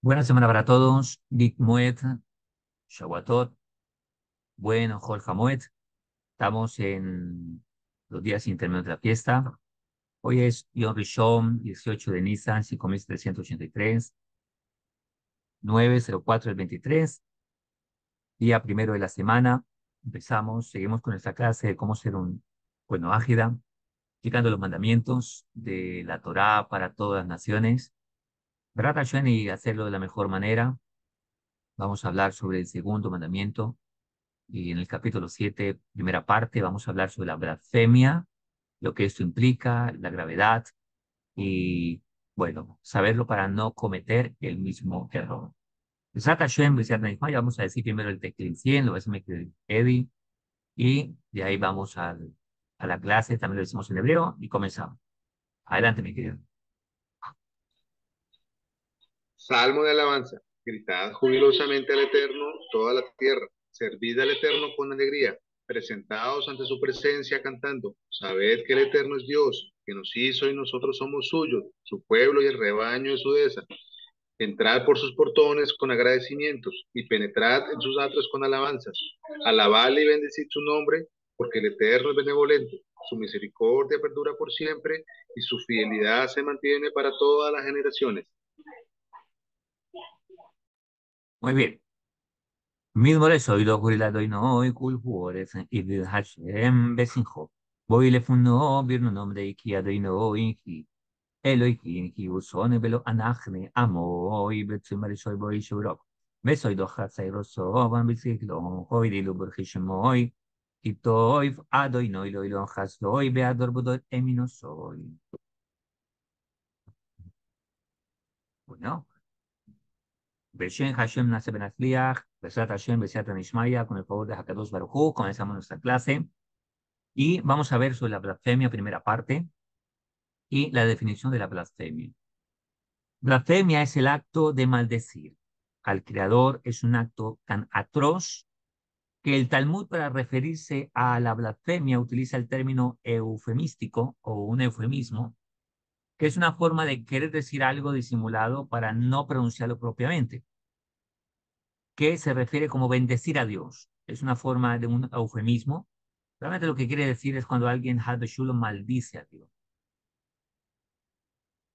Buena semana para todos. Geek Moed, Shawatot, bueno, Jorge Moed. Estamos en los días intermedios de la fiesta. Hoy es Yom Rishon, 18 de Nisan, 5383, 904 del 23, día primero de la semana. Empezamos, seguimos con nuestra clase de cómo ser un bueno ágida, explicando los mandamientos de la Torá para todas las naciones. ¿Verdad, Hashem? Y hacerlo de la mejor manera. Vamos a hablar sobre el segundo mandamiento. Y en el capítulo 7, primera parte, vamos a hablar sobre la blasfemia, lo que esto implica, la gravedad y, bueno, saberlo para no cometer el mismo error. Besat Hashem, Besat Nehemiah, vamos a decir primero el Teclin 100, lo vas a meter Eddie, y de ahí vamos a la clase, también lo decimos en hebreo, y comenzamos. Adelante, mi querido. Salmo de alabanza. Gritad jubilosamente al Eterno toda la tierra. Servid al Eterno con alegría. Presentaos ante su presencia cantando. Sabed que el Eterno es Dios, que nos hizo y nosotros somos suyos, su pueblo y el rebaño de su dehesa. Entrad por sus portones con agradecimientos y penetrad en sus atrios con alabanzas. Alabadle y bendecid su nombre, porque el Eterno es benevolente. Su misericordia perdura por siempre y su fidelidad se mantiene para todas las generaciones. Muy bien. Mismo les oído jurilado y no, y kul juores, y de Hashem besinjo. Voy le funo, bir no nombre, y kiado y no, y אלוהים כי הוא שונא ולא אנחנו עמו בצמר שוי בוי שורוק. וסוי דוחת סיירוסו ובצקלו הוי דילו ברכי שמוי כי טוב אדוי נוי לוי לא חסדוי באדור בודות אמינו סוי. Bueno, Beshen Hashem nace Benazliach, Besat Hashem, Besat Nishmaya, con el favor de Hakadosh Baruj Hu, comenzamos nuestra clase y vamos a ver sobre la blasfemia, primera parte, y la definición de la blasfemia. Blasfemia es el acto de maldecir al Creador, es un acto tan atroz que el Talmud para referirse a la blasfemia utiliza el término eufemístico o un eufemismo, que es una forma de querer decir algo disimulado para no pronunciarlo propiamente, que se refiere como bendecir a Dios. Es una forma de un eufemismo. Realmente lo que quiere decir es cuando alguien Shulo maldice a Dios.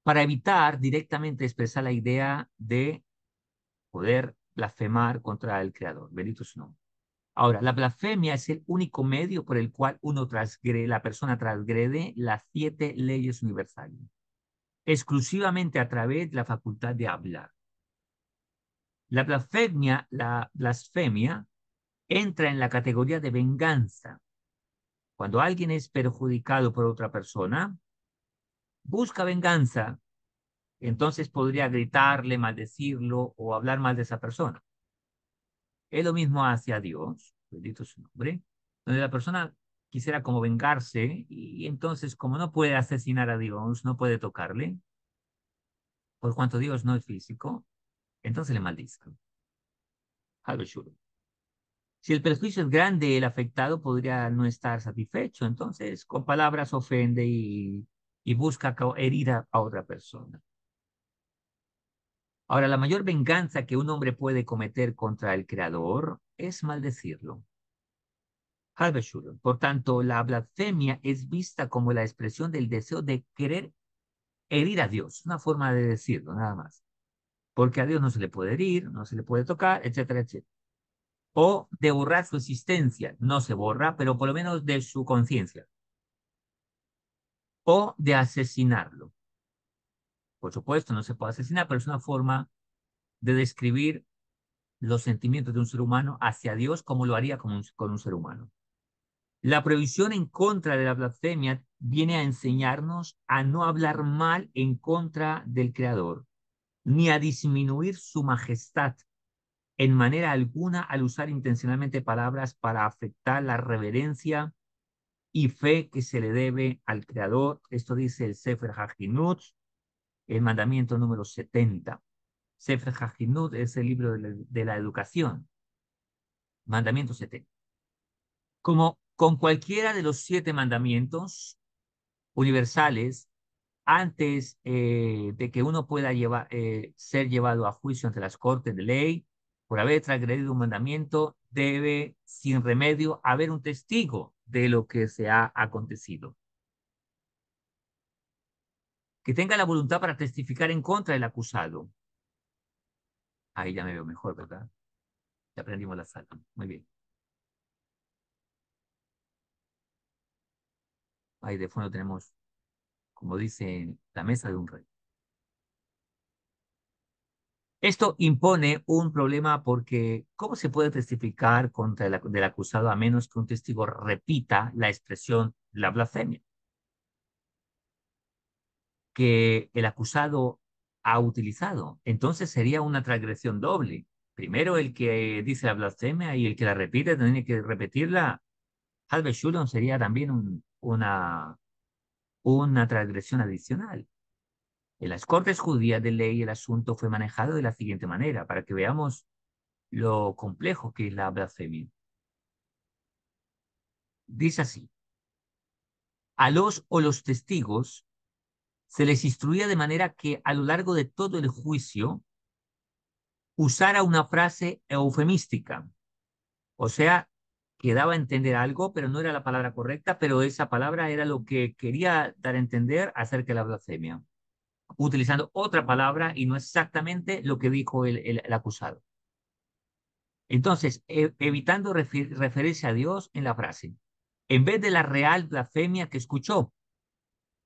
Para evitar directamente expresar la idea de poder blasfemar contra el Creador. Bendito su nombre. Ahora, la blasfemia es el único medio por el cual la persona transgrede las 7 leyes universales, exclusivamente a través de la facultad de hablar. La blasfemia entra en la categoría de venganza. Cuando alguien es perjudicado por otra persona, busca venganza, entonces podría gritarle, maldecirlo o hablar mal de esa persona. Es lo mismo hacia Dios, bendito su nombre, donde la persona quisiera como vengarse y entonces como no puede asesinar a Dios, no puede tocarle, por cuanto Dios no es físico, entonces le maldice. Algo chulo. Si el perjuicio es grande, el afectado podría no estar satisfecho, entonces con palabras ofende y busca herir a otra persona. Ahora, la mayor venganza que un hombre puede cometer contra el Creador es maldecirlo. Halbeshul. Por tanto, la blasfemia es vista como la expresión del deseo de querer herir a Dios, una forma de decirlo, nada más. Porque a Dios no se le puede herir, no se le puede tocar, etcétera, etcétera. O de borrar su existencia, no se borra, pero por lo menos de su conciencia. O de asesinarlo. Por supuesto, no se puede asesinar, pero es una forma de describir los sentimientos de un ser humano hacia Dios como lo haría con un ser humano. La prohibición en contra de la blasfemia viene a enseñarnos a no hablar mal en contra del Creador, ni a disminuir su majestad en manera alguna al usar intencionalmente palabras para afectar la reverencia y fe que se le debe al Creador. Esto dice el Sefer HaGinut, el mandamiento número 70. Sefer HaGinut es el libro de la educación. Mandamiento 70. Como con cualquiera de los 7 mandamientos universales, antes de que uno pueda ser llevado a juicio ante las cortes de ley por haber transgredido un mandamiento, debe sin remedio haber un testigo de lo que se ha acontecido, que tenga la voluntad para testificar en contra del acusado. Ahí ya me veo mejor, ¿verdad? Ya aprendimos la sala. Muy bien. Ahí de fondo tenemos, como dice, la mesa de un rey. Esto impone un problema porque ¿cómo se puede testificar contra del acusado a menos que un testigo repita la expresión, la blasfemia, que el acusado ha utilizado? Entonces sería una transgresión doble. Primero el que dice la blasfemia y el que la repite tiene que repetirla. Halbe Shulon sería también una transgresión adicional. En las cortes judías de ley el asunto fue manejado de la siguiente manera, para que veamos lo complejo que es la blasfemia. Dice así: a los o los testigos se les instruía de manera que a lo largo de todo el juicio usara una frase eufemística, o sea, que daba a entender algo, pero no era la palabra correcta, pero esa palabra era lo que quería dar a entender acerca de la blasfemia, utilizando otra palabra y no exactamente lo que dijo el acusado. Entonces, evitando referirse a Dios en la frase, en vez de la real blasfemia que escuchó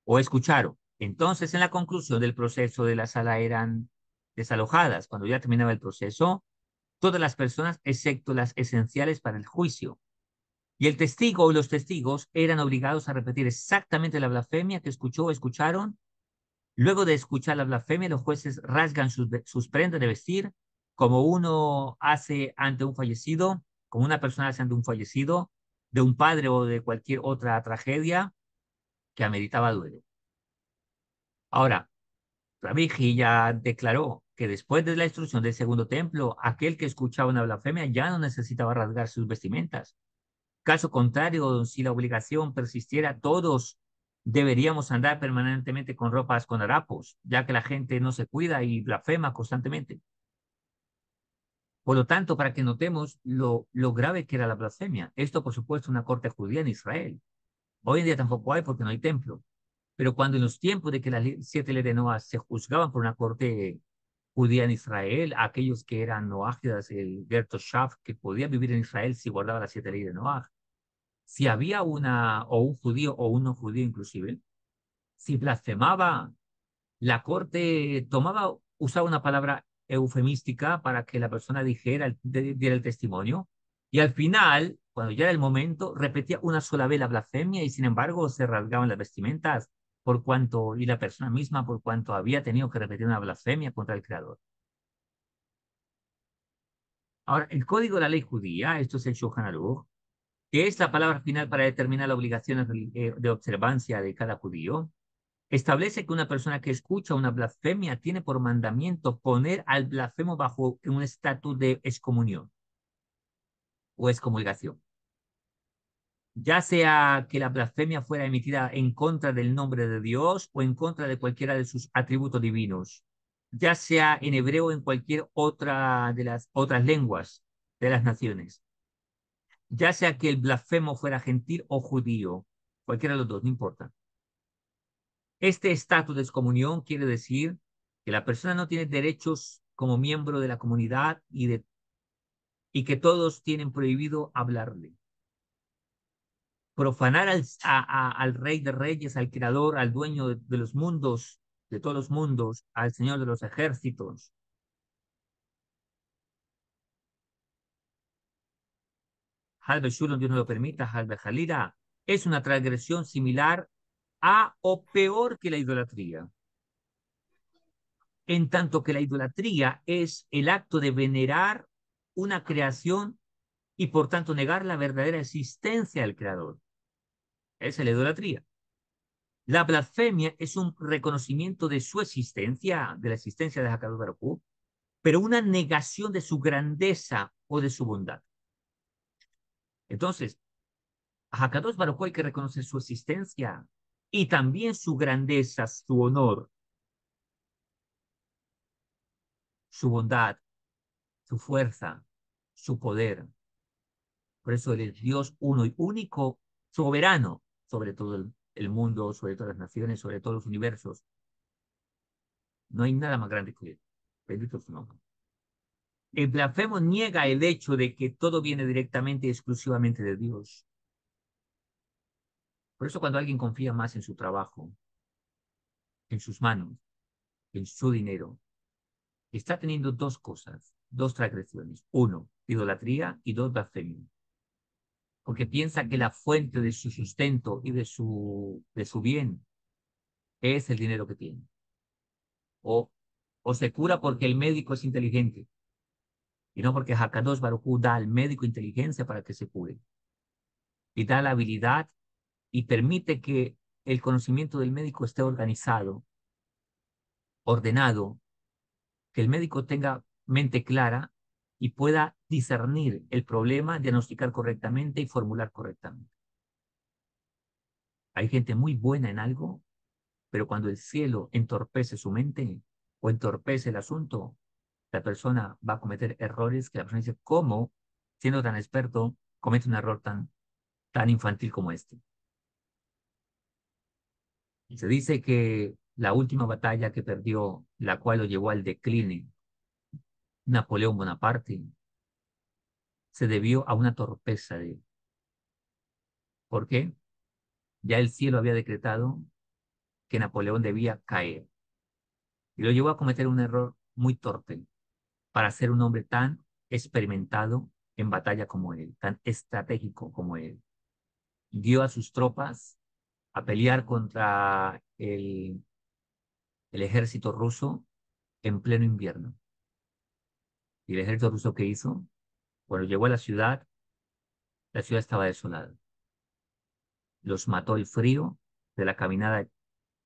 o escucharon. Entonces, en la conclusión del proceso de la sala eran desalojadas. Cuando ya terminaba el proceso, todas las personas, excepto las esenciales para el juicio. Y el testigo o los testigos eran obligados a repetir exactamente la blasfemia que escuchó o escucharon. Luego de escuchar la blasfemia, los jueces rasgan sus prendas de vestir, como uno hace ante un fallecido, como una persona hace ante un fallecido, de un padre o de cualquier otra tragedia que ameritaba duelo. Ahora, Rabbi ya declaró que después de la destrucción del segundo templo, aquel que escuchaba una blasfemia ya no necesitaba rasgar sus vestimentas. Caso contrario, si la obligación persistiera, todos deberíamos andar permanentemente con ropas con harapos, ya que la gente no se cuida y blasfema constantemente. Por lo tanto, para que notemos lo grave que era la blasfemia, esto por supuesto una corte judía en Israel. Hoy en día tampoco hay porque no hay templo. Pero cuando en los tiempos de que las 7 leyes de Noah se juzgaban por una corte judía en Israel, aquellos que eran noágidas, el Gerto Shaf, que podía vivir en Israel si guardaba las 7 leyes de Noah. Si había o un judío o un no judío inclusive, si blasfemaba, la corte usaba una palabra eufemística para que la persona diera el testimonio, y al final, cuando ya era el momento, repetía una sola vez la blasfemia y sin embargo se rasgaban las vestimentas y la persona misma por cuanto había tenido que repetir una blasfemia contra el Creador. Ahora, el código de la ley judía, esto es el Shulchan Aruch, que es la palabra final para determinar las obligaciones de observancia de cada judío, establece que una persona que escucha una blasfemia tiene por mandamiento poner al blasfemo bajo un estatus de excomunión o excomulgación. Ya sea que la blasfemia fuera emitida en contra del nombre de Dios o en contra de cualquiera de sus atributos divinos, ya sea en hebreo o en cualquier otra de las otras lenguas de las naciones, ya sea que el blasfemo fuera gentil o judío, cualquiera de los dos, no importa. Este estatus de excomunión quiere decir que la persona no tiene derechos como miembro de la comunidad y que todos tienen prohibido hablarle. Profanar al Rey de Reyes, al Creador, al dueño de los mundos, de todos los mundos, al Señor de los ejércitos. Halbe Shulon, Dios no lo permita, Halbe Jalira, es una transgresión similar a o peor que la idolatría. En tanto que la idolatría es el acto de venerar una creación y por tanto negar la verdadera existencia del Creador. Esa es la idolatría. La blasfemia es un reconocimiento de su existencia, de la existencia de Hakadosh Baruj Hu, pero una negación de su grandeza o de su bondad. Entonces, a Hakadosh Baruj Hu hay que reconocer su existencia, y también su grandeza, su honor, su bondad, su fuerza, su poder. Por eso Él es Dios uno y único, soberano sobre todo el mundo, sobre todas las naciones, sobre todos los universos. No hay nada más grande que Él. Bendito su nombre. El blasfemo niega el hecho de que todo viene directamente y exclusivamente de Dios. Por eso cuando alguien confía más en su trabajo, en sus manos, en su dinero, está teniendo dos cosas, dos transgresiones. Uno, idolatría y dos, blasfemia. Porque piensa que la fuente de su sustento y de su bien es el dinero que tiene. O, o se cura porque el médico es inteligente y no porque Hakadosh Baruj Hu da al médico inteligencia para que se cure y da la habilidad y permite que el conocimiento del médico esté organizado, ordenado, que el médico tenga mente clara y pueda discernir el problema, diagnosticar correctamente y formular correctamente. Hay gente muy buena en algo, pero cuando el cielo entorpece su mente o entorpece el asunto, la persona va a cometer errores que la persona dice, ¿cómo, siendo tan experto, comete un error tan infantil como este? Se dice que la última batalla que perdió, la cual lo llevó al decline, Napoleón Bonaparte, se debió a una torpeza de él. ¿Por qué? Ya el cielo había decretado que Napoleón debía caer y lo llevó a cometer un error muy torpe para ser un hombre tan experimentado en batalla como él, tan estratégico como él. Dio a sus tropas a pelear contra el ejército ruso en pleno invierno. ¿Y el ejército ruso qué hizo? Cuando llegó a la ciudad estaba desolada. Los mató el frío de la caminada,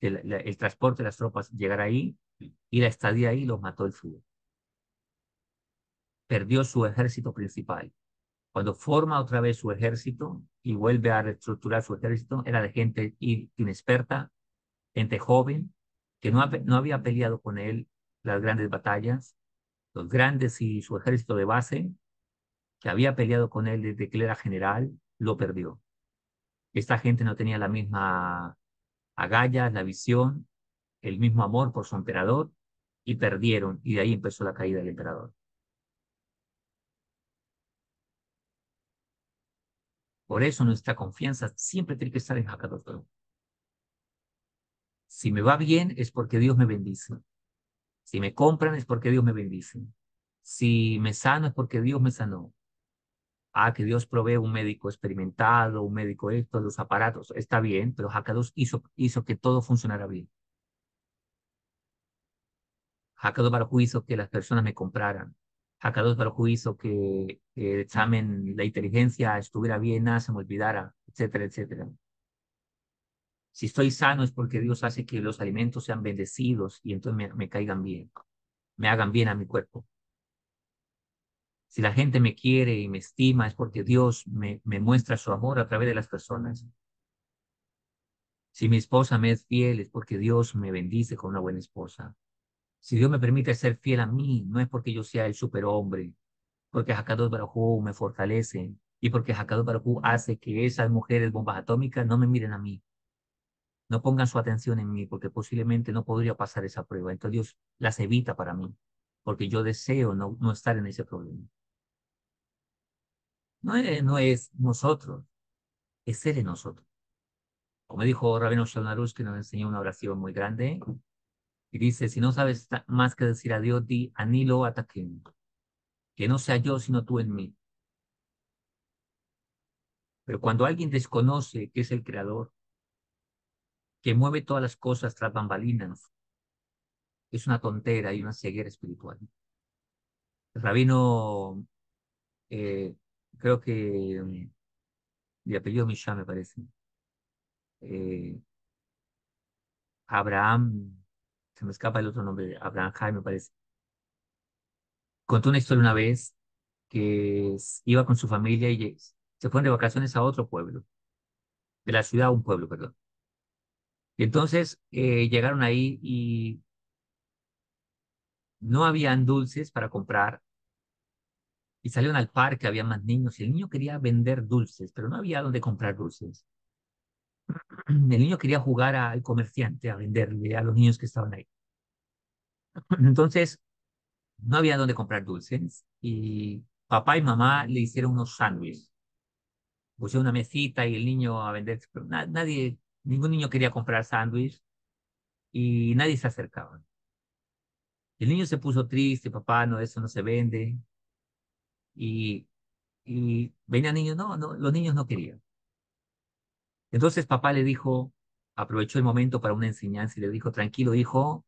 el transporte de las tropas llegar ahí y la estadía ahí los mató el frío. Perdió su ejército principal. Cuando forma otra vez su ejército y vuelve a reestructurar su ejército, era de gente inexperta, gente joven, que no había peleado con él las grandes batallas, los grandes y su ejército de base, que había peleado con él desde que él era general, lo perdió. Esta gente no tenía la misma agallas, la visión, el mismo amor por su emperador, y perdieron, y de ahí empezó la caída del emperador. Por eso nuestra confianza siempre tiene que estar en Hakadosh Baruj Hu. Si me va bien es porque Dios me bendice. Si me compran es porque Dios me bendice. Si me sano es porque Dios me sanó. Ah, que Dios provee un médico experimentado, un médico esto, los aparatos, está bien, pero Hakadosh hizo que todo funcionara bien. Hakadosh Baruj Hu hizo que las personas me compraran. Hakadosh Baruj Hu hizo que el examen, la inteligencia estuviera bien, nada se me olvidara, etcétera, etcétera. Si estoy sano es porque Dios hace que los alimentos sean bendecidos y entonces me caigan bien, me hagan bien a mi cuerpo. Si la gente me quiere y me estima es porque Dios me muestra su amor a través de las personas. Si mi esposa me es fiel es porque Dios me bendice con una buena esposa. Si Dios me permite ser fiel a mí, no es porque yo sea el superhombre, porque Hakadosh Baruj Hu me fortalece y porque Hakadosh Baruj Hu hace que esas mujeres bombas atómicas no me miren a mí, no pongan su atención en mí, porque posiblemente no podría pasar esa prueba. Entonces Dios las evita para mí, porque yo deseo no estar en ese problema. No es nosotros, es Él en nosotros. Como dijo Rabino Shalom que nos enseñó una oración muy grande, y dice, si no sabes más que decir a Dios, di, anilo ataquen, que no sea yo, sino tú en mí. Pero cuando alguien desconoce que es el Creador, que mueve todas las cosas tras bambalinas, es una tontera y una ceguera espiritual. El rabino, eh, creo que de apellido Mishá me parece, eh, Abraham, se me escapa el otro nombre, Abraham Jaime me parece, contó una historia una vez que iba con su familia y se fueron de vacaciones a otro pueblo, de la ciudad a un pueblo, perdón. Y entonces llegaron ahí y no habían dulces para comprar. Y salieron al parque, había más niños y el niño quería vender dulces, pero no había dónde comprar dulces. El niño quería jugar al comerciante, a venderle a los niños que estaban ahí. Entonces, no había dónde comprar dulces y papá y mamá le hicieron unos sándwiches. Pusieron una mesita y el niño a vender, pero nadie, ningún niño quería comprar sándwich y nadie se acercaba. El niño se puso triste, papá, no, eso no se vende. Y, y venía niño, no, no, los niños no querían. Entonces papá le dijo, aprovechó el momento para una enseñanza y le dijo, tranquilo, hijo,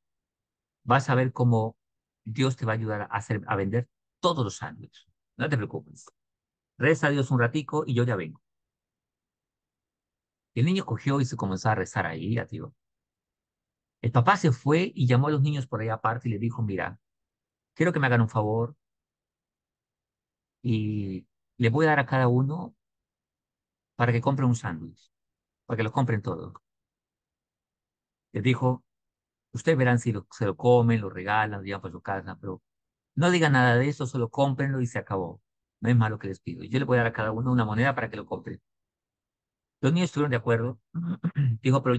vas a ver cómo Dios te va a ayudar a hacer, a vender todos los sándwiches. No te preocupes. Reza a Dios un ratico y yo ya vengo. El niño cogió y se comenzó a rezar ahí, a tío. El papá se fue y llamó a los niños por ahí aparte y le dijo, mira, quiero que me hagan un favor y le voy a dar a cada uno para que compre un sándwich, para que los compren todos. Les dijo, ustedes verán si se lo comen, lo regalan, lo llevan para su casa, pero no digan nada de eso, solo cómprenlo y se acabó. No es malo que les pido. Yo le voy a dar a cada uno una moneda para que lo compren. Los niños estuvieron de acuerdo. Dijo, pero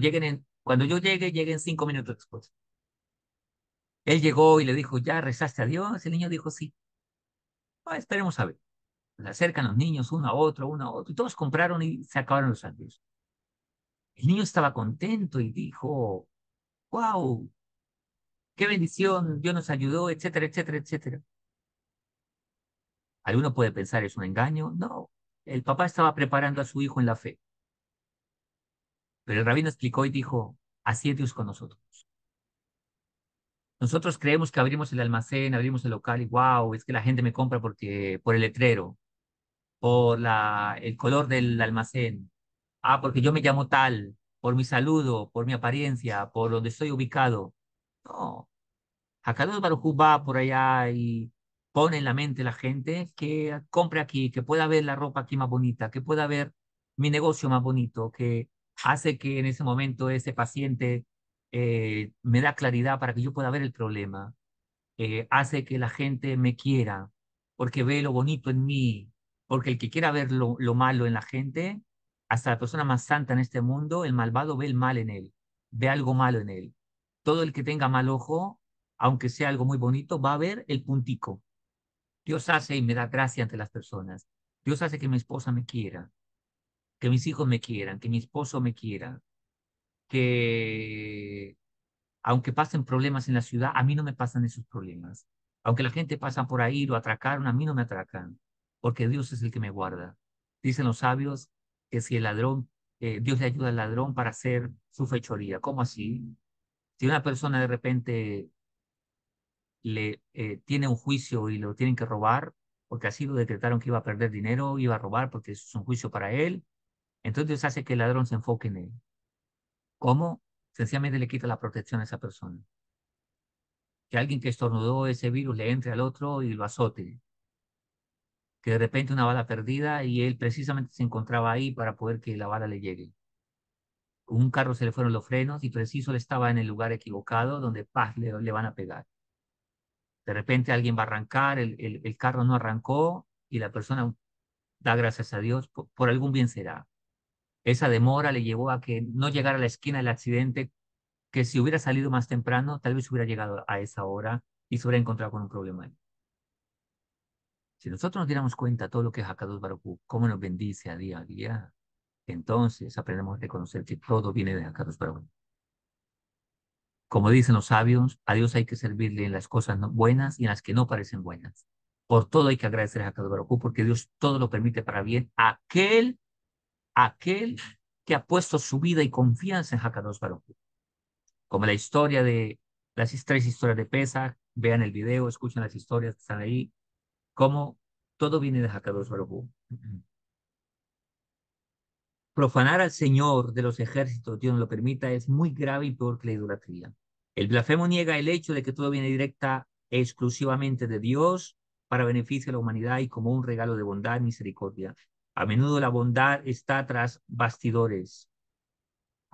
cuando yo llegue, lleguen 5 minutos después. Él llegó y le dijo, ¿ya rezaste a Dios? El niño dijo, sí. "Ah, esperemos a ver. Se acercan los niños uno a otro, y todos compraron y se acabaron los sándwiches. El niño estaba contento y dijo, wow, qué bendición, Dios nos ayudó, etcétera, etcétera, etcétera. Alguno puede pensar, ¿es un engaño? No, el papá estaba preparando a su hijo en la fe. Pero el rabino explicó y dijo, así es Dios con nosotros. Nosotros creemos que abrimos el almacén, abrimos el local y wow, es que la gente me compra porque por el letrero, por el color del almacén. Ah, porque yo me llamo tal, por mi saludo, por mi apariencia, por donde estoy ubicado. No, Hakadosh Baruj Hu va por allá y pone en la mente la gente que compre aquí, que pueda ver la ropa aquí más bonita, que pueda ver mi negocio más bonito, que hace que en ese momento ese paciente me da claridad para que yo pueda ver el problema, hace que la gente me quiera, porque ve lo bonito en mí, porque el que quiera ver lo malo en la gente, hasta la persona más santa en este mundo, el malvado ve el mal en él, ve algo malo en él. Todo el que tenga mal ojo, aunque sea algo muy bonito, va a ver el puntico. Dios hace y me da gracia ante las personas. Dios hace que mi esposa me quiera, que mis hijos me quieran, que mi esposo me quiera, que aunque pasen problemas en la ciudad, a mí no me pasan esos problemas. Aunque la gente pasa por ahí, lo atracaron, a mí no me atracan, porque Dios es el que me guarda. Dicen los sabios que si el ladrón, Dios le ayuda al ladrón para hacer su fechoría. ¿Cómo así? Si una persona de repente le tiene un juicio y lo tienen que robar, porque así lo decretaron que iba a perder dinero, iba a robar porque eso es un juicio para él, entonces hace que el ladrón se enfoque en él. ¿Cómo? Sencillamente le quita la protección a esa persona. Que alguien que estornudó ese virus le entre al otro y lo azote, que de repente una bala perdida y él precisamente se encontraba ahí para poder que la bala le llegue. Un carro se le fueron los frenos y preciso él estaba en el lugar equivocado donde paz le van a pegar. De repente alguien va a arrancar, el carro no arrancó y la persona da gracias a Dios, por algún bien será. Esa demora le llevó a que no llegara a la esquina del accidente, que si hubiera salido más temprano, tal vez hubiera llegado a esa hora y se hubiera encontrado con un problema. Si nosotros nos diéramos cuenta de todo lo que es Hakadosh Baruj Hu, cómo nos bendice a día, entonces aprendemos a reconocer que todo viene de Hakadosh Baruj Hu. Como dicen los sabios, a Dios hay que servirle en las cosas buenas y en las que no parecen buenas. Por todo hay que agradecer a Hakadosh Baruj Hu, porque Dios todo lo permite para bien. Aquel que ha puesto su vida y confianza en Hakadosh Baruj Hu. Como la historia de las 3 historias de Pesach, vean el video, escuchen las historias que están ahí, cómo todo viene de Hakadosh Baruj Hu. Profanar al Señor de los ejércitos, Dios no lo permita, es muy grave y peor que la idolatría. El blasfemo niega el hecho de que todo viene directa exclusivamente de Dios para beneficio de la humanidad y como un regalo de bondad y misericordia. A menudo la bondad está tras bastidores.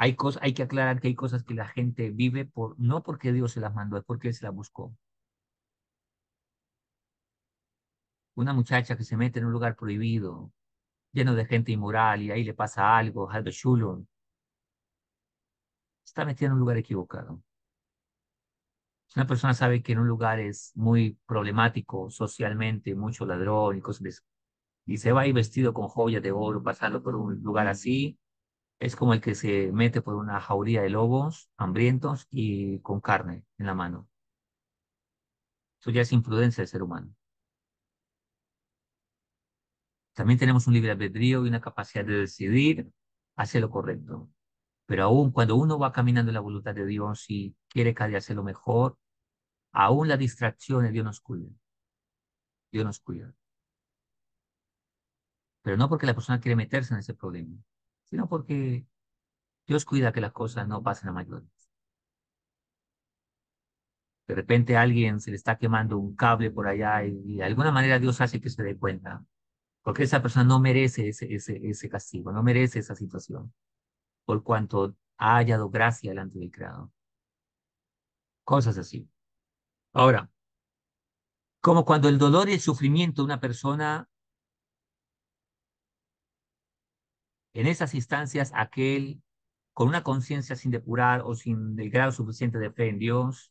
Hay que aclarar que hay cosas que la gente vive no porque Dios se las mandó, es porque Él se las buscó. Una muchacha que se mete en un lugar prohibido, lleno de gente inmoral, y ahí le pasa algo, algo chulo, está metida en un lugar equivocado. Si una persona sabe que en un lugar es muy problemático socialmente, mucho ladrón y cosas de eso, y se va ahí vestido con joyas de oro, pasando por un lugar así, es como el que se mete por una jauría de lobos hambrientos y con carne en la mano. Eso ya es imprudencia del ser humano. También tenemos un libre albedrío y una capacidad de decidir hacer lo correcto. Pero aún cuando uno va caminando en la voluntad de Dios y quiere cada día hacer lo mejor, aún las distracciones Dios nos cuida. Dios nos cuida. Pero no porque la persona quiere meterse en ese problema, sino porque Dios cuida que las cosas no pasen a mayores. De repente a alguien se le está quemando un cable por allá y de alguna manera Dios hace que se dé cuenta. Porque esa persona no merece ese castigo, no merece esa situación, por cuanto ha hallado gracia delante del Creador. Cosas así. Ahora, como cuando el dolor y el sufrimiento de una persona, en esas instancias, aquel con una conciencia sin depurar o sin el grado suficiente de fe en Dios,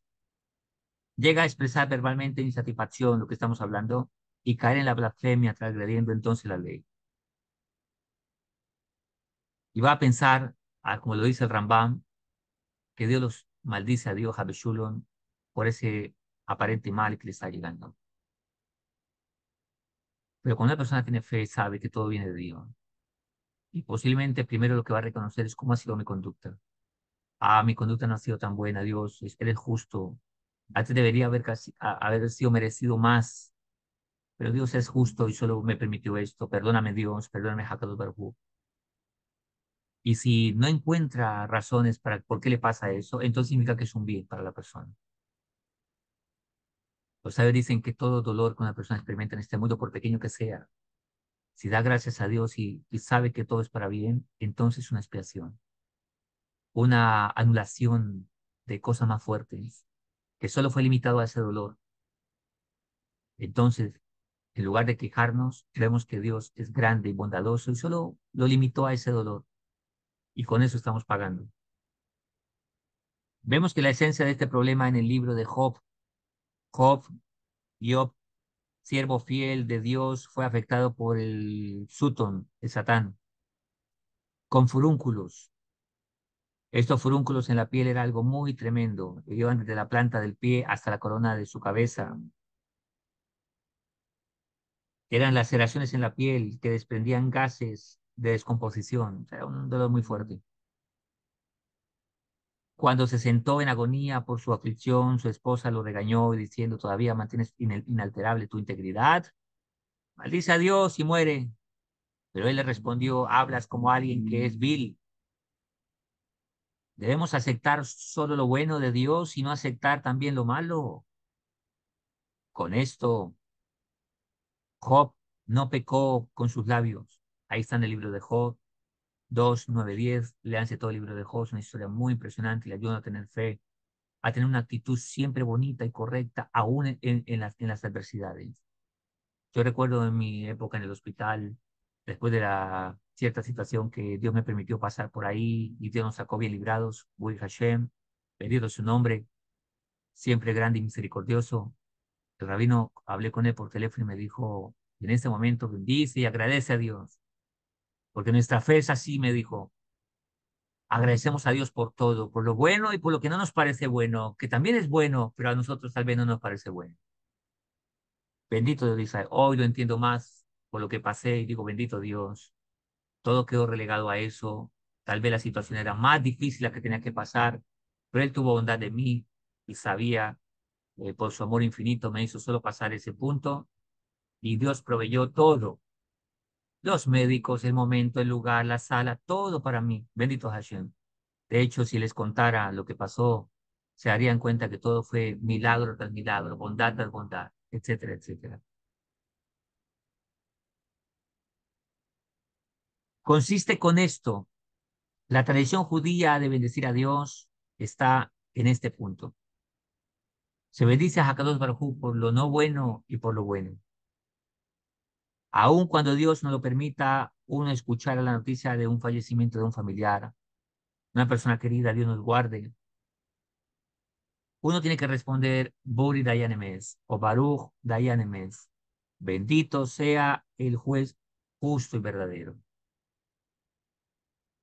llega a expresar verbalmente insatisfacción, lo que estamos hablando, y caer en la blasfemia, transgrediendo entonces la ley. Y va a pensar, como lo dice el Rambam, que Dios los maldice a Dios, a Beshulon, por ese aparente mal que le está llegando. Pero cuando una persona tiene fe, sabe que todo viene de Dios. Y posiblemente primero lo que va a reconocer es cómo ha sido mi conducta. Ah, mi conducta no ha sido tan buena, Dios, eres justo. Antes debería haber sido merecido más, pero Dios es justo y solo me permitió esto. Perdóname, Dios, perdóname, Hakadosh Baruj Hu. Y si no encuentra razones para por qué le pasa eso, entonces significa que es un bien para la persona. Los sabios dicen que todo dolor que una persona experimenta en este mundo, por pequeño que sea, si da gracias a Dios y sabe que todo es para bien, entonces es una expiación, una anulación de cosas más fuertes, que solo fue limitado a ese dolor. Entonces, en lugar de quejarnos, vemos que Dios es grande y bondadoso y solo lo limitó a ese dolor. Y con eso estamos pagando. Vemos que la esencia de este problema en el libro de Job, Job, siervo fiel de Dios, fue afectado por el Sutón, el Satán, con furúnculos. Estos furúnculos en la piel era algo muy tremendo. Iban desde la planta del pie hasta la corona de su cabeza. Eran laceraciones en la piel que desprendían gases de descomposición. O sea, era un dolor muy fuerte. Cuando se sentó en agonía por su aflicción, su esposa lo regañó diciendo, ¿todavía mantienes inalterable tu integridad? Maldice a Dios y muere. Pero él le respondió, hablas como alguien que es vil. Debemos aceptar solo lo bueno de Dios y no aceptar también lo malo. Con esto, Job no pecó con sus labios. Ahí está en el libro de Job 2, 9, 10. Léanse todo el libro de Job, es una historia muy impresionante y le ayuda a tener fe, a tener una actitud siempre bonita y correcta, aún en las adversidades. Yo recuerdo en mi época en el hospital, después de la cierta situación que Dios me permitió pasar por ahí y Dios nos sacó bien librados, Bui Hashem, bendito su nombre, siempre grande y misericordioso. El rabino, hablé con él por teléfono y me dijo, en este momento bendice y agradece a Dios, porque nuestra fe es así, me dijo. Agradecemos a Dios por todo, por lo bueno y por lo que no nos parece bueno, que también es bueno, pero a nosotros tal vez no nos parece bueno. Bendito Dios de Israel. Hoy lo entiendo más por lo que pasé y digo, bendito Dios. Todo quedó relegado a eso. Tal vez la situación era más difícil la que tenía que pasar, pero Él tuvo bondad de mí y sabía, por su amor infinito, me hizo solo pasar ese punto y Dios proveyó todo. Los médicos, el momento, el lugar, la sala, todo para mí. Bendito Hashem. De hecho, si les contara lo que pasó, se darían cuenta que todo fue milagro tras milagro, bondad tras bondad, etcétera, etcétera. Consiste con esto La tradición judía de bendecir a Dios está en este punto. Se bendice a Hakadosh Baruj Hu por lo no bueno y por lo bueno. Aun cuando Dios no lo permita, uno escuchar la noticia de un fallecimiento de un familiar, una persona querida, Dios nos guarde. Uno tiene que responder, Bori Dayan Emes o Baruch Dayan Emes. Bendito sea el juez justo y verdadero.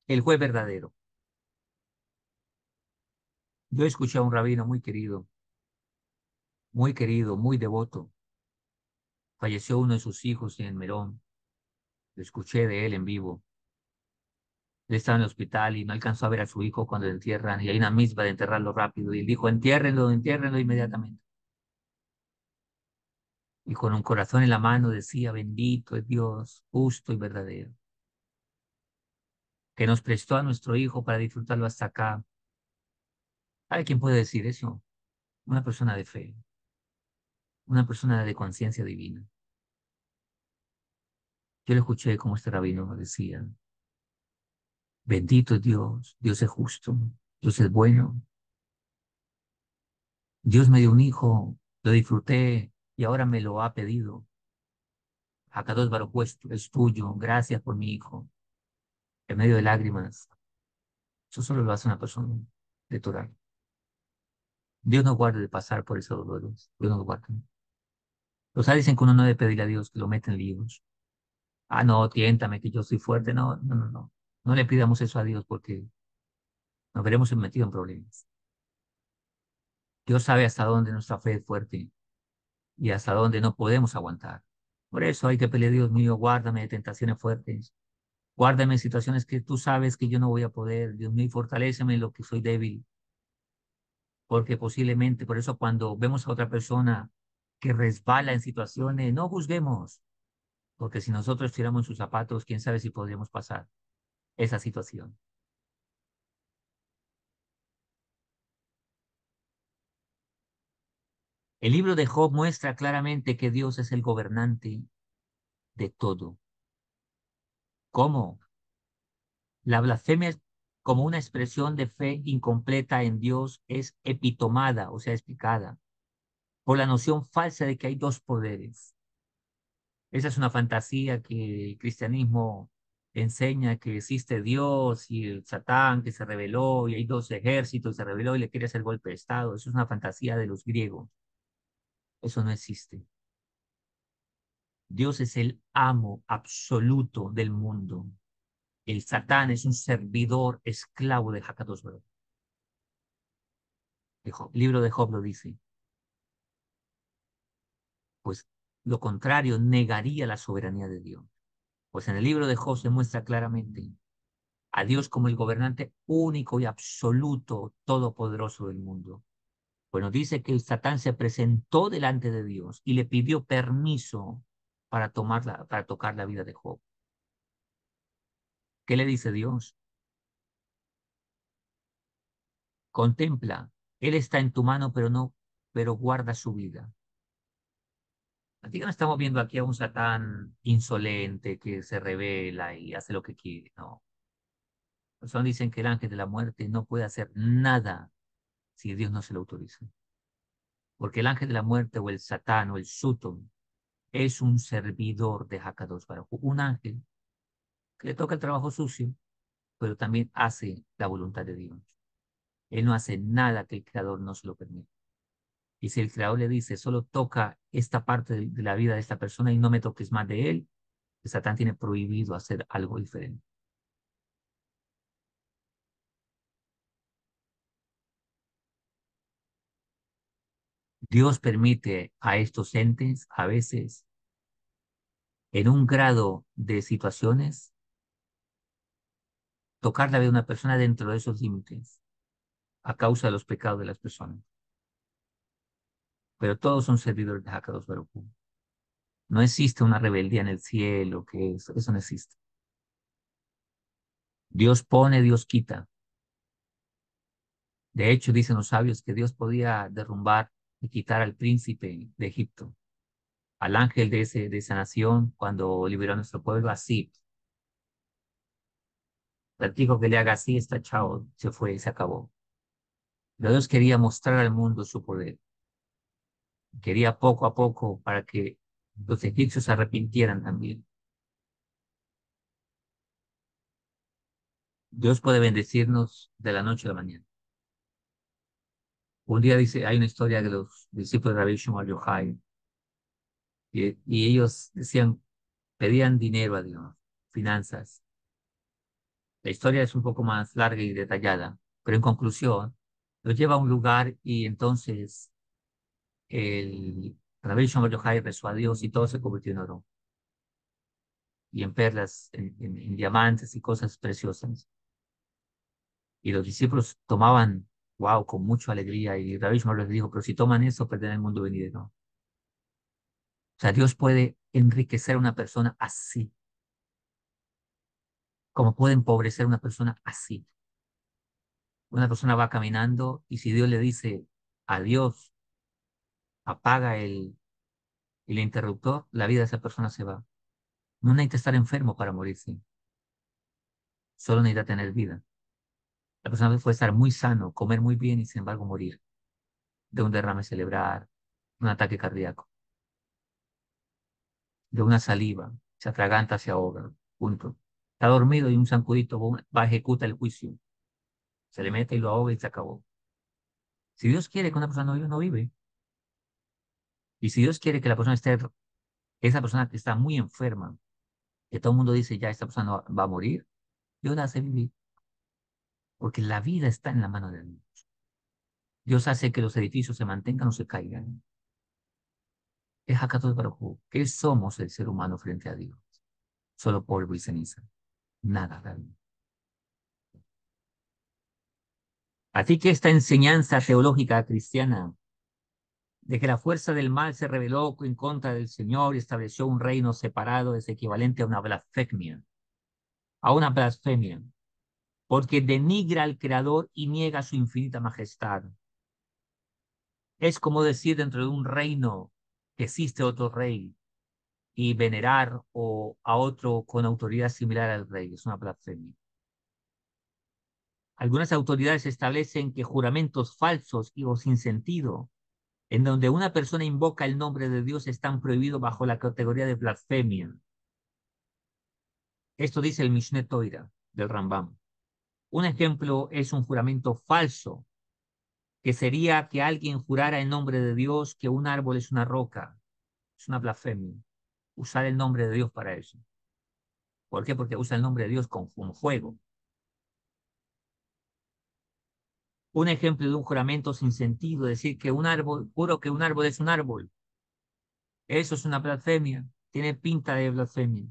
El juez verdadero. Yo escuché a un rabino muy querido, muy devoto. Falleció uno de sus hijos en Merón. Lo escuché de él en vivo. Él estaba en el hospital y no alcanzó a ver a su hijo cuando lo entierran. Y hay una misma de enterrarlo rápido. Y él dijo, entiérrenlo, entiérrenlo inmediatamente. Y con un corazón en la mano decía, bendito es Dios, justo y verdadero, que nos prestó a nuestro hijo para disfrutarlo hasta acá. ¿Sabe quién puede decir eso? Una persona de fe, una persona de conciencia divina. Yo le escuché como este rabino decía, bendito es Dios, Dios es justo, Dios es bueno, Dios me dio un hijo, lo disfruté y ahora me lo ha pedido. Akadosh Baruj Hu es tuyo, gracias por mi hijo. En medio de lágrimas, eso solo lo hace una persona de Torah. Dios nos guarde de pasar por esos dolores, Dios nos guarde. Los dicen que uno no debe pedirle a Dios que lo meta en líos. Ah, no, tiéntame que yo soy fuerte. No, no, no, no. No le pidamos eso a Dios porque nos veremos metidos en problemas. Dios sabe hasta dónde nuestra fe es fuerte y hasta dónde no podemos aguantar. Por eso hay que pelear, Dios mío, guárdame de tentaciones fuertes. Guárdame en situaciones que tú sabes que yo no voy a poder. Dios mío, y fortaléceme en lo que soy débil. Porque posiblemente, por eso cuando vemos a otra persona que resbala en situaciones, no juzguemos. Porque si nosotros tiramos sus zapatos, quién sabe si podríamos pasar esa situación. El libro de Job muestra claramente que Dios es el gobernante de todo. ¿Cómo? La blasfemia como una expresión de fe incompleta en Dios es epitomada, o sea, explicada, por la noción falsa de que hay dos poderes. Esa es una fantasía que el cristianismo enseña que existe Dios y el Satán que se rebeló y hay dos ejércitos y se rebeló y le quiere hacer golpe de Estado. Eso es una fantasía de los griegos. Eso no existe. Dios es el amo absoluto del mundo. El Satán es un servidor esclavo de Hakadosh Baruj. El libro de Job lo dice. Pues lo contrario negaría la soberanía de Dios. Pues en el libro de Job se muestra claramente a Dios como el gobernante único y absoluto, todopoderoso del mundo. Bueno, dice que el Satán se presentó delante de Dios y le pidió permiso para tocar la vida de Job. ¿Qué le dice Dios? Contempla, Él está en tu mano, pero guarda su vida. Así que no estamos viendo aquí a un Satán insolente que se revela y hace lo que quiere, no. Los dicen que el ángel de la muerte no puede hacer nada si Dios no se lo autoriza. Porque el ángel de la muerte o el Satán o el Sutón es un servidor de Hakadosh Baruj Hu, un ángel que le toca el trabajo sucio, pero también hace la voluntad de Dios. Él no hace nada que el Creador no se lo permita. Y si el Creador le dice, solo toca esta parte de la vida de esta persona y no me toques más de él, el Satán tiene prohibido hacer algo diferente. Dios permite a estos entes, a veces, en un grado de situaciones, tocar la vida de una persona dentro de esos límites, a causa de los pecados de las personas. Pero todos son servidores de Hakadosh Baruj Hu. No existe una rebeldía en el cielo, que eso no existe. Dios pone, Dios quita. De hecho, dicen los sabios que Dios podía derrumbar y quitar al príncipe de Egipto, al ángel de esa nación, cuando liberó a nuestro pueblo, así. Platico que le haga así, está chao, se fue, se acabó. Pero Dios quería mostrar al mundo su poder. Quería poco a poco para que los egipcios se arrepintieran también. Dios puede bendecirnos de la noche a la mañana. Un día dice, hay una historia de los discípulos de Rabbi Shimon Bar Yochai, y ellos decían, pedían dinero a Dios, finanzas. La historia es un poco más larga y detallada, pero en conclusión, los lleva a un lugar y entonces el Rabbi Shimon Bar Yochai rezó a Dios y todo se convirtió en oro y en perlas, en diamantes y cosas preciosas. Y los discípulos tomaban, wow, con mucha alegría. Y Rabbi Shmuel les dijo, pero si toman eso, perderán el mundo venidero. O sea, Dios puede enriquecer a una persona así, como puede empobrecer a una persona así. Una persona va caminando y si Dios le dice, adiós, apaga el interruptor, la vida de esa persona se va. No necesita estar enfermo para morirse, solo necesita tener vida. La persona puede estar muy sano, comer muy bien y sin embargo morir de un derrame cerebral, un ataque cardíaco, de una saliva, se atraganta, se ahoga, punto. Está dormido y un zancudito va, ejecuta el juicio, se le mete y lo ahoga y se acabó. Si Dios quiere que una persona no vive, no vive. Y si Dios quiere que la persona esté, esa persona que está muy enferma, que todo el mundo dice ya esta persona va a morir, Dios la hace vivir, porque la vida está en la mano de Dios. Dios hace que los edificios se mantengan o se caigan. Es Hakadosh Baruj Hu. ¿Qué somos el ser humano frente a Dios? Solo polvo y ceniza. Nada realmente. Así que esta enseñanza teológica cristiana de que la fuerza del mal se rebeló en contra del Señor y estableció un reino separado es equivalente a una blasfemia, porque denigra al Creador y niega su infinita majestad. Es como decir dentro de un reino que existe otro rey y venerar a otro con autoridad similar al rey. Es una blasfemia. Algunas autoridades establecen que juramentos falsos y o sin sentido en donde una persona invoca el nombre de Dios están prohibidos bajo la categoría de blasfemia. Esto dice el Mishneh Torah del Rambam. Un ejemplo es un juramento falso, que sería que alguien jurara en nombre de Dios que un árbol es una roca. Es una blasfemia. Usar el nombre de Dios para eso. ¿Por qué? Porque usa el nombre de Dios con un juego. Un ejemplo de un juramento sin sentido, decir que un árbol, juro que un árbol es un árbol. Eso es una blasfemia. Tiene pinta de blasfemia.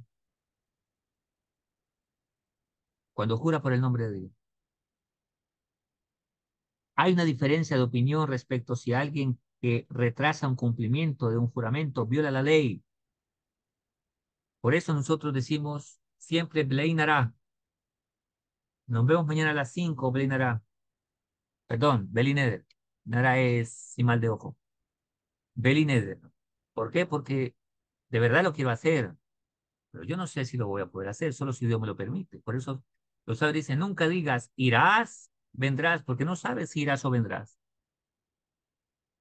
Cuando jura por el nombre de Dios. Hay una diferencia de opinión respecto si alguien que retrasa un cumplimiento de un juramento viola la ley. Por eso nosotros decimos siempre Bleinará. Nos vemos mañana a las 5, Bleinará. Perdón, Belineder. Nara es sin mal de ojo. Belineder. ¿Por qué? Porque de verdad lo quiero hacer, pero yo no sé si lo voy a poder hacer, solo si Dios me lo permite. Por eso los sabios dicen, nunca digas irás, vendrás, porque no sabes si irás o vendrás.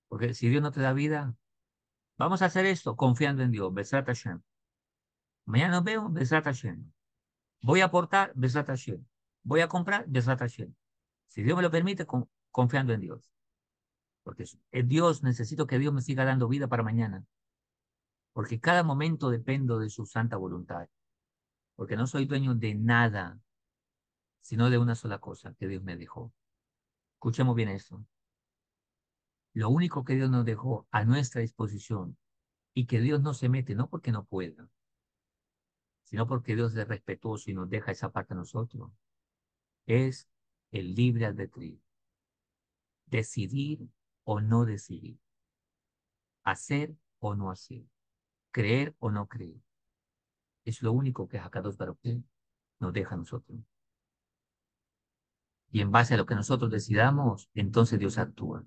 Porque si Dios no te da vida, vamos a hacer esto confiando en Dios. Besat Hashem. Mañana nos vemos, Besat Hashem. Voy a aportar, Besat Hashem. Voy a comprar, Besat Hashem. Si Dios me lo permite, confiando en Dios. Porque es Dios, necesito que Dios me siga dando vida para mañana. Porque cada momento dependo de su santa voluntad. Porque no soy dueño de nada, sino de una sola cosa que Dios me dejó. Escuchemos bien esto. Lo único que Dios nos dejó a nuestra disposición y que Dios no se mete, no porque no pueda, sino porque Dios es respetuoso y nos deja esa parte a nosotros, es el libre albedrío. Decidir o no decidir. Hacer o no hacer. Creer o no creer. Es lo único que Hakadosh Baruj Hu nos deja a nosotros. Y en base a lo que nosotros decidamos, entonces Dios actúa.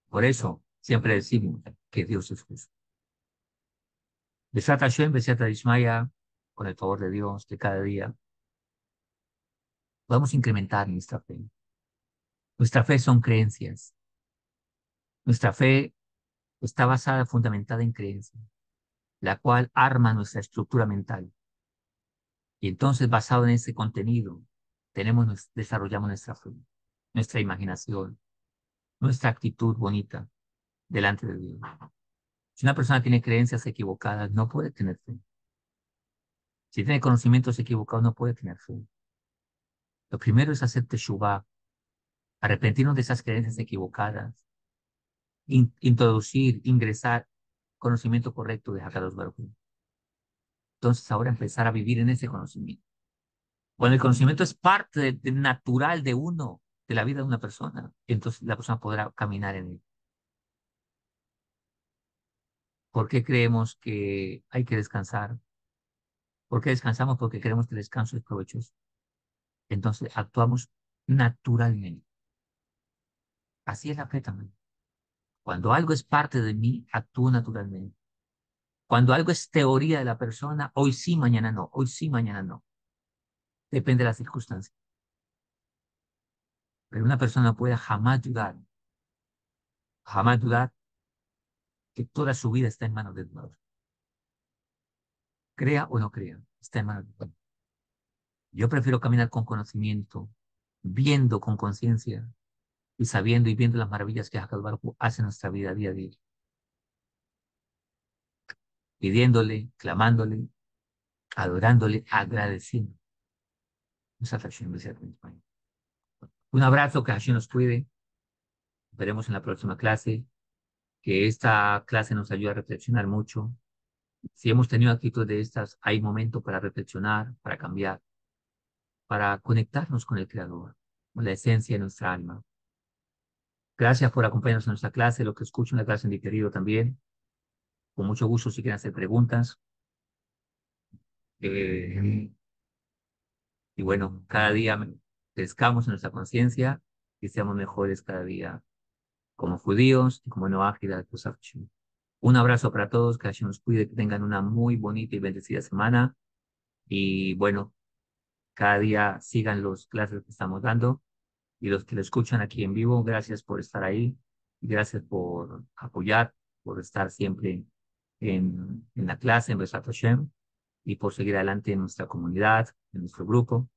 Por eso siempre decimos que Dios es justo. Besat Hashem, Besat Ishmaya, con el favor de Dios, de cada día, vamos a incrementar nuestra fe. Nuestra fe son creencias. Nuestra fe está basada, fundamentada en creencias, la cual arma nuestra estructura mental. Y entonces, basado en ese contenido, desarrollamos nuestra fe, nuestra imaginación, nuestra actitud bonita delante de Dios. Si una persona tiene creencias equivocadas, no puede tener fe. Si tiene conocimientos equivocados, no puede tener fe. Lo primero es hacer teshuvah, arrepentirnos de esas creencias equivocadas, introducir, ingresar conocimiento correcto de Hakadosh Baruj Hu. Entonces, ahora empezar a vivir en ese conocimiento. Cuando el conocimiento es parte natural de uno, de la vida de una persona, entonces la persona podrá caminar en él. ¿Por qué creemos que hay que descansar? ¿Por qué descansamos? Porque creemos que el descanso es provechoso. Entonces actuamos naturalmente. Así es la fe también. Cuando algo es parte de mí, actúo naturalmente. Cuando algo es teoría de la persona, hoy sí, mañana no. Hoy sí, mañana no. Depende de las circunstancias. Pero una persona puede jamás dudar que toda su vida está en manos de Dios. Crea o no crea, está en manos de Dios. Yo prefiero caminar con conocimiento, viendo con conciencia y sabiendo y viendo las maravillas que Hakadosh Baruj Hu hace en nuestra vida día a día, pidiéndole, clamándole, adorándole, agradeciendo. Un abrazo, que Hashem nos cuide. Veremos en la próxima clase. Que esta clase nos ayude a reflexionar mucho. Si hemos tenido actitudes de estas, hay momento para reflexionar, para cambiar, para conectarnos con el Creador, con la esencia de nuestra alma. Gracias por acompañarnos en nuestra clase, lo que escucho en la clase en diferido también. Con mucho gusto si quieren hacer preguntas. Eh, y bueno, cada día crezcamos en nuestra conciencia y seamos mejores cada día como judíos y como no ágidas. Un abrazo para todos, que Hashem nos cuide, que tengan una muy bonita y bendecida semana. Y bueno, cada día sigan los clases que estamos dando. Y los que lo escuchan aquí en vivo, gracias por estar ahí. Gracias por apoyar, por estar siempre en la clase, en Besat Hashem, y por seguir adelante en nuestra comunidad, en nuestro grupo.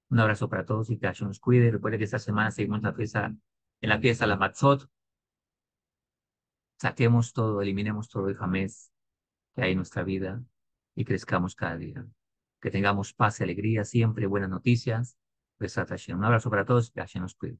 Un abrazo para todos y que Hashem nos cuide. Recuerden que esta semana seguimos en la fiesta de la Matzot. Saquemos todo, eliminemos todo el jamés que hay en nuestra vida y crezcamos cada día. Que tengamos paz y alegría siempre, buenas noticias. Besat Hashem. Un abrazo para todos y que Hashem nos cuide.